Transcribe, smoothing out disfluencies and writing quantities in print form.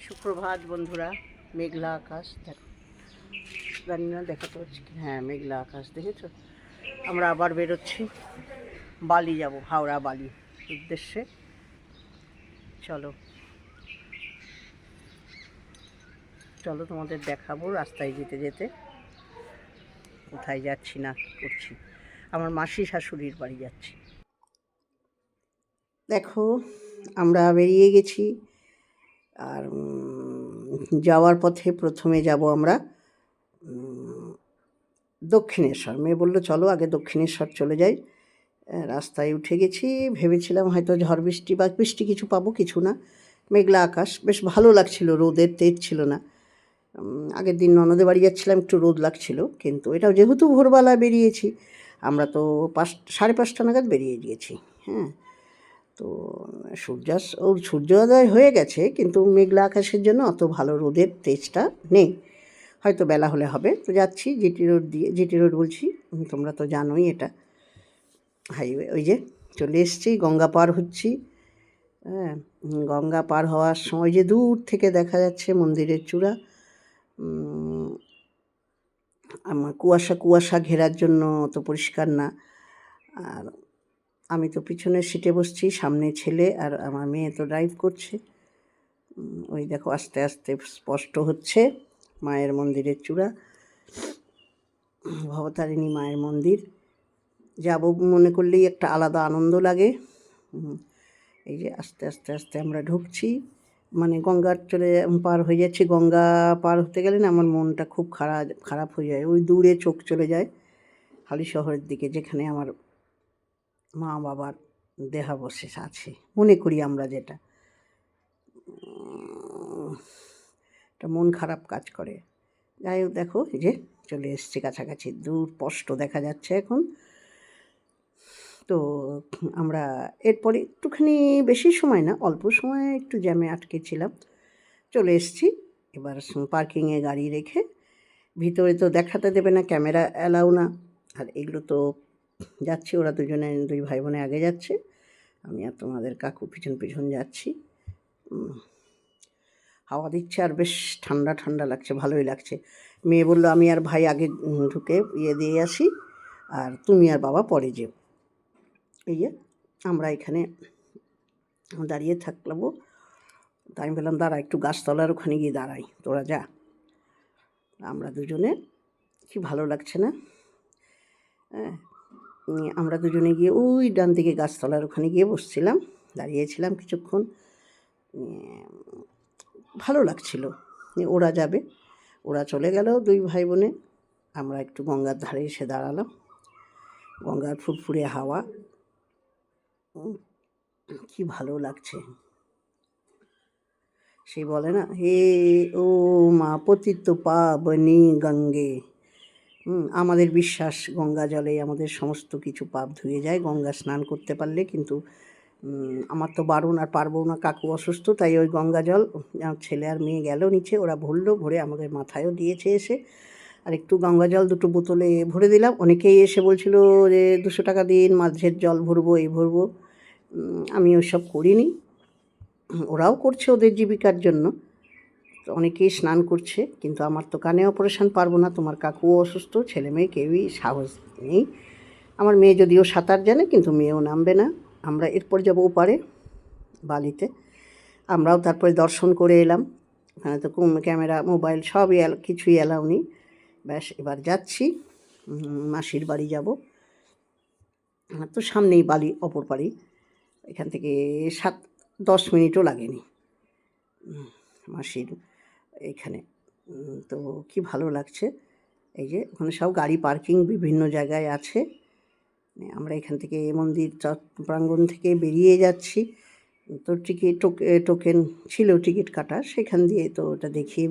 সুপ্রভাত বন্ধুরা। মেঘলা আকাশ দেখো, জানি না দেখাতে পাচ্ছি কি, হ্যাঁ মেঘলা আকাশ দেখেছো। আমরা আবার বেরোচ্ছি, বালি যাব, হাওড়া বালি উদ্দেশ্যে। চলো চলো তোমাদের দেখাবো রাস্তায় যেতে যেতে কোথায় যাচ্ছি না করছি। আমার মাসি শাশুড়ির বাড়ি যাচ্ছি। দেখো আমরা বেরিয়ে গেছি। আর যাওয়ার পথে প্রথমে যাব আমরা দক্ষিণেশ্বর। মেয়ে বললো চলো আগে দক্ষিণেশ্বর চলে যাই। রাস্তায় উঠে গেছি, ভেবেছিলাম হয়তো ঝড় বৃষ্টি বা বৃষ্টি কিছু পাবো, কিছু না। মেঘলা আকাশ, বেশ ভালো লাগছিল, রোদের তেজ ছিল না। আগের দিন ননদের বাড়ি যাচ্ছিলাম, একটু রোদ লাগছিল, কিন্তু এটাও যেহেতু ভোরবেলা বেরিয়েছি, আমরা তো 5:30 নাগাদ বেরিয়ে গিয়েছি। হ্যাঁ, তো সূর্যোদয় হয়ে গেছে, কিন্তু মেঘলা আকাশের জন্য অত ভালো রোদের তেজটা নেই। হয়তো বেলা হলে হবে। তো যাচ্ছি জিটি রোড দিয়ে, জিটি রোড বলছি, তোমরা তো জানোই এটা হাইওয়ে। ওই যে চলে এসেছি, গঙ্গা পার হচ্ছি। হ্যাঁ, গঙ্গা পার হওয়ার সময় যে দূর থেকে দেখা যাচ্ছে মন্দিরের চূড়া। আমার কুয়াশা কুয়াশা ঘেরার জন্য অত পরিষ্কার না। আর আমি তো পিছনের সিটে বসছি, সামনে ছেলে আর আমার মেয়ে তো ড্রাইভ করছে। ওই দেখো আস্তে আস্তে স্পষ্ট হচ্ছে মায়ের মন্দিরের চূড়া, ভবতারিণী মায়ের মন্দির। যাব মনে করলেই একটা আলাদা আনন্দ লাগে। এই যে আস্তে আস্তে আস্তে আমরা ঢুকছি, মানে গঙ্গার পার হয়ে যাচ্ছি। গঙ্গা পার হতে গেলে না আমার মনটা খুব খারাপ হয়ে যায়। ওই দূরে চোখ চলে যায় হালি শহরের দিকে, যেখানে আমার মা বাবার দেহাবশেষ আছে, মনে করি আমরা যেটা। একটা মন খারাপ কাজ করে। যাই হোক, দেখো এই যে চলে এসছি কাছাকাছি, দূর স্পষ্ট দেখা যাচ্ছে এখন। তো আমরা এরপরে একটুখানি, বেশি সময় না, অল্প সময় একটু জ্যামে আটকেছিলাম, চলে এসেছি। এবার পার্কিংয়ে গাড়ি রেখে, ভিতরে তো দেখাতে দেবে না, ক্যামেরা অ্যালাউ না। আর এগুলো তো যাচ্ছি, ওরা দুই ভাই বোনে আগে যাচ্ছে, আমি আর তোমাদের কাকু পিছন পিছন যাচ্ছি। হাওয়া দিচ্ছে আর বেশ ঠান্ডা ঠান্ডা লাগছে, ভালোই লাগছে। মেয়ে বললো আমি আর ভাই আগে ঢুকে দিয়ে আসি, আর তুমি আর বাবা পরে যেও। এই যে আমরা এখানে দাঁড়িয়ে থাকলাম। তাই আমি বললাম দাঁড়া, একটু গাছতলার ওখানে গিয়ে দাঁড়াই, তোরা যা। আমরা দুজনে, কি ভালো লাগছে না? হ্যাঁ, আমরা দুজনে গিয়ে ওই ডান দিকে গাছতলার ওখানে গিয়ে বসছিলাম, দাঁড়িয়েছিলাম কিছুক্ষণ। ভালো লাগছিল। ওরা যাবে, ওরা চলে গেল দুই ভাই বোনে। আমরা একটু গঙ্গার ধারে এসে দাঁড়ালাম। গঙ্গার ফুরফুরে হাওয়া, কি ভালো লাগছে। সে বলে না, হে ও মা পতিত পাবনি গঙ্গে। আমাদের বিশ্বাস গঙ্গা জলে আমাদের সমস্ত কিছু পাপ ধুয়ে যায়, গঙ্গা স্নান করতে পারলে। কিন্তু আমার তো বারণ, আর পারবো না, কাকু অসুস্থ, তাই ওই গঙ্গা জল ছেলে আর মেয়ে গেল নিচে, ওরা ভরলো, ভরে আমাদের মাথায়ও দিয়েছে এসে। আর একটু গঙ্গা জল 2 বোতলে ভরে দিলাম। অনেকেই এসে বলছিল যে 200 টাকা দিন, মাঝের জল ভরবো, এই ভরবো। আমি ওইসব করিনি, ওরাও করছে ওদের জীবিকার জন্য, তো অনেকেই স্নান করছে। কিন্তু আমার তো কানে অপারেশন, পারবো না, তোমার কাকুও অসুস্থ, ছেলে মেয়ে কেউই সাহস নেই। আমার মেয়ে যদিও সাঁতার জানে, কিন্তু মেয়েও নামবে না। আমরা এরপর যাবো ওপারে বালিতে। আমরাও তারপরে দর্শন করে এলাম। ওখানে তো ক্যামেরা মোবাইল সবই কিছুই অ্যালাউ নেই। ব্যাস এবার যাচ্ছি, মাসির বাড়ি যাব। তো সামনেই বালি, অপর পাড়ি, এখান থেকে 7-10 মিনিটও লাগেনি মাসির এখানে। তো কি ভালো লাগছে। এই যে ওখানে সব গাড়ি পার্কিং বিভিন্ন জায়গায় আছে। আমরা এখান থেকে মন্দির প্রাঙ্গণ থেকে বেরিয়ে যাচ্ছি। তো টোকেন ছিল টিকিট কাটা, সেখান দিয়ে তো ওটা দেখিয়ে